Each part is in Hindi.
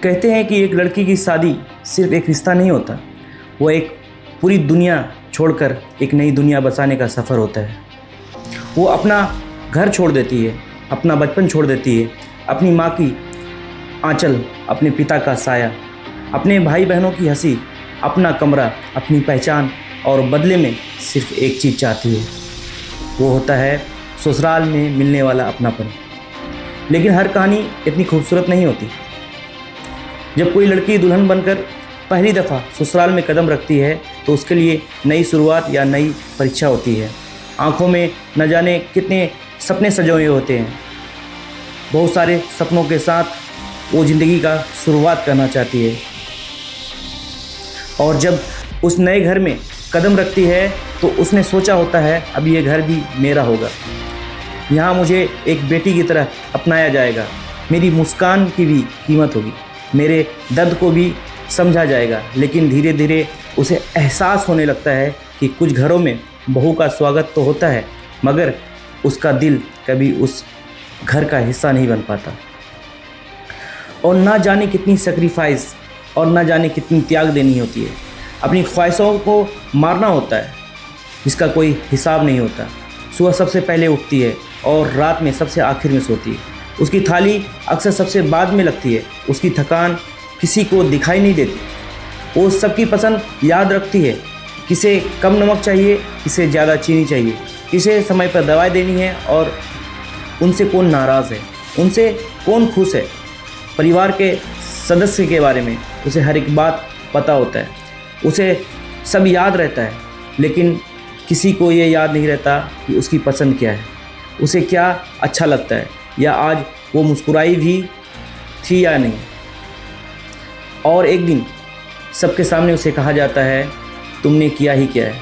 कहते हैं कि एक लड़की की शादी सिर्फ एक रिश्ता नहीं होता, वो एक पूरी दुनिया छोड़कर एक नई दुनिया बसाने का सफ़र होता है। वो अपना घर छोड़ देती है, अपना बचपन छोड़ देती है, अपनी माँ की आंचल, अपने पिता का साया, अपने भाई बहनों की हंसी, अपना कमरा, अपनी पहचान, और बदले में सिर्फ एक चीज़ चाहती है, वो होता है ससुराल में मिलने वाला अपनापन। लेकिन हर कहानी इतनी खूबसूरत नहीं होती। जब कोई लड़की दुल्हन बनकर पहली दफ़ा ससुराल में कदम रखती है तो उसके लिए नई शुरुआत या नई परीक्षा होती है। आंखों में न जाने कितने सपने सजे हुए होते हैं। बहुत सारे सपनों के साथ वो ज़िंदगी का शुरुआत करना चाहती है, और जब उस नए घर में कदम रखती है तो उसने सोचा होता है अब ये घर भी मेरा होगा, यहाँ मुझे एक बेटी की तरह अपनाया जाएगा, मेरी मुस्कान की भी कीमत होगी, मेरे दर्द को भी समझा जाएगा। लेकिन धीरे धीरे उसे एहसास होने लगता है कि कुछ घरों में बहू का स्वागत तो होता है, मगर उसका दिल कभी उस घर का हिस्सा नहीं बन पाता। और ना जाने कितनी सेक्रीफाइस और ना जाने कितनी त्याग देनी होती है। अपनी ख्वाहिशों को मारना होता है जिसका कोई हिसाब नहीं होता। सुबह सबसे पहले उठती है और रात में सबसे आखिर में सोती है। उसकी थाली अक्सर सबसे बाद में लगती है। उसकी थकान किसी को दिखाई नहीं देती। वो सबकी पसंद याद रखती है, किसे कम नमक चाहिए, किसे ज़्यादा चीनी चाहिए, किसे समय पर दवाई देनी है, और उनसे कौन नाराज़ है, उनसे कौन खुश है। परिवार के सदस्य के बारे में उसे हर एक बात पता होता है, उसे सब याद रहता है, लेकिन किसी को ये याद नहीं रहता कि उसकी पसंद क्या है, उसे क्या अच्छा लगता है, या आज वो मुस्कुराई भी थी या नहीं। और एक दिन सबके सामने उसे कहा जाता है तुमने किया ही क्या है,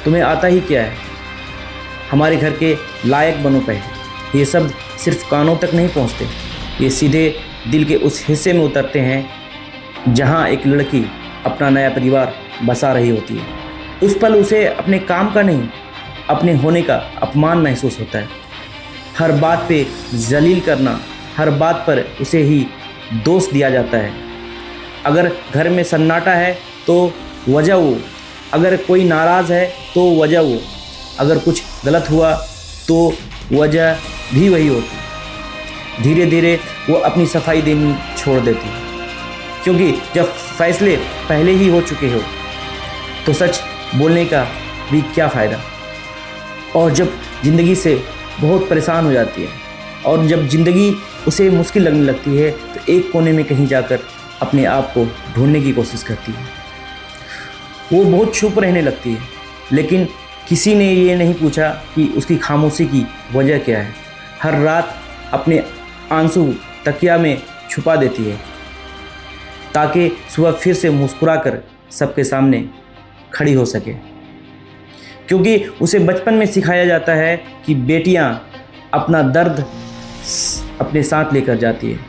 तुम्हें आता ही क्या है, हमारे घर के लायक बनो पहले। ये सब सिर्फ कानों तक नहीं पहुंचते, ये सीधे दिल के उस हिस्से में उतरते हैं जहां एक लड़की अपना नया परिवार बसा रही होती है। उस पल उसे अपने काम का नहीं, अपने होने का अपमान महसूस होता है। हर बात पे जलील करना, हर बात पर उसे ही दोष दिया जाता है। अगर घर में सन्नाटा है तो वजह वो, अगर कोई नाराज़ है तो वजह वो, अगर कुछ गलत हुआ तो वजह भी वही होती। धीरे धीरे वो अपनी सफाई देनी छोड़ देती है, क्योंकि जब फैसले पहले ही हो चुके हो तो सच बोलने का भी क्या फ़ायदा। और जब ज़िंदगी से बहुत परेशान हो जाती है और जब ज़िंदगी उसे मुश्किल लगने लगती है तो एक कोने में कहीं जाकर अपने आप को ढूंढने की कोशिश करती है। वो बहुत चुप रहने लगती है, लेकिन किसी ने ये नहीं पूछा कि उसकी खामोशी की वजह क्या है। हर रात अपने आंसू तकिया में छुपा देती है ताकि सुबह फिर से मुस्कुराकर सबके सामने खड़ी हो सके, क्योंकि उसे बचपन में सिखाया जाता है कि बेटियां अपना दर्द अपने साथ लेकर जाती है,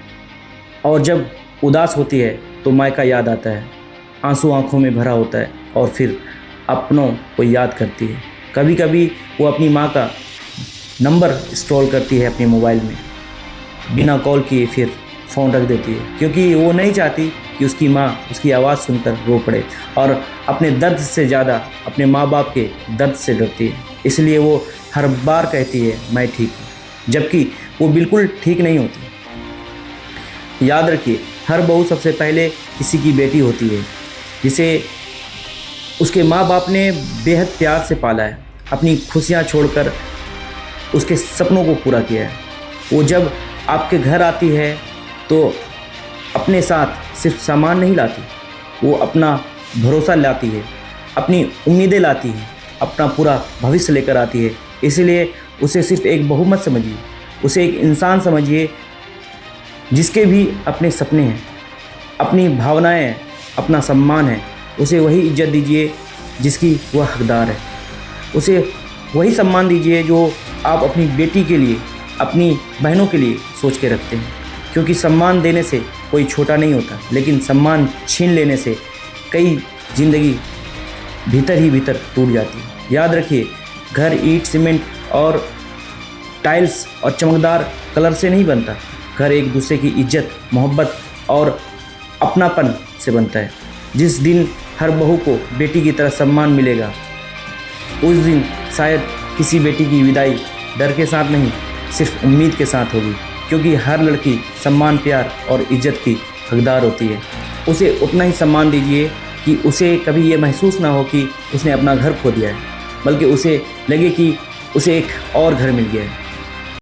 और जब उदास होती है तो मायका याद आता है, आंसू आंखों में भरा होता है, और फिर अपनों को याद करती है। कभी कभी वो अपनी माँ का नंबर स्क्रॉल करती है अपने मोबाइल में, बिना कॉल किए फिर फ़ोन रख देती है, क्योंकि वो नहीं चाहती कि उसकी माँ उसकी आवाज़ सुनकर रो पड़े, और अपने दर्द से ज़्यादा अपने माँ बाप के दर्द से डरती है। इसलिए वो हर बार कहती है मैं ठीक हूँ, जबकि वो बिल्कुल ठीक नहीं होती। याद रखिए, हर बहू सबसे पहले किसी की बेटी होती है, जिसे उसके माँ बाप ने बेहद प्यार से पाला है, अपनी खुशियाँ छोड़कर उसके सपनों को पूरा किया है। वो जब आपके घर आती है तो अपने साथ सिर्फ सामान नहीं लाती, वो अपना भरोसा लाती है, अपनी उम्मीदें लाती है, अपना पूरा भविष्य लेकर आती है। इसलिए उसे सिर्फ एक बहू मत समझिए, उसे एक इंसान समझिए जिसके भी अपने सपने हैं, अपनी भावनाएं हैं, अपना सम्मान है। उसे वही इज्जत दीजिए जिसकी वह हकदार है। उसे वही सम्मान दीजिए जो आप अपनी बेटी के लिए, अपनी बहनों के लिए सोच के रखते हैं, क्योंकि सम्मान देने से कोई छोटा नहीं होता, लेकिन सम्मान छीन लेने से कई ज़िंदगी भीतर ही भीतर टूट जाती है। याद रखिए, घर ईंट सीमेंट और टाइल्स और चमकदार कलर से नहीं बनता। घर एक दूसरे की इज्जत, मोहब्बत और अपनापन से बनता है। जिस दिन हर बहू को बेटी की तरह सम्मान मिलेगा, उस दिन शायद किसी बेटी की विदाई डर के साथ नहीं, सिर्फ उम्मीद के साथ होगी, क्योंकि हर लड़की सम्मान, प्यार और इज्जत की हकदार होती है। उसे उतना ही सम्मान दीजिए कि उसे कभी ये महसूस ना हो कि उसने अपना घर खो दिया है, बल्कि उसे लगे कि उसे एक और घर मिल गया है।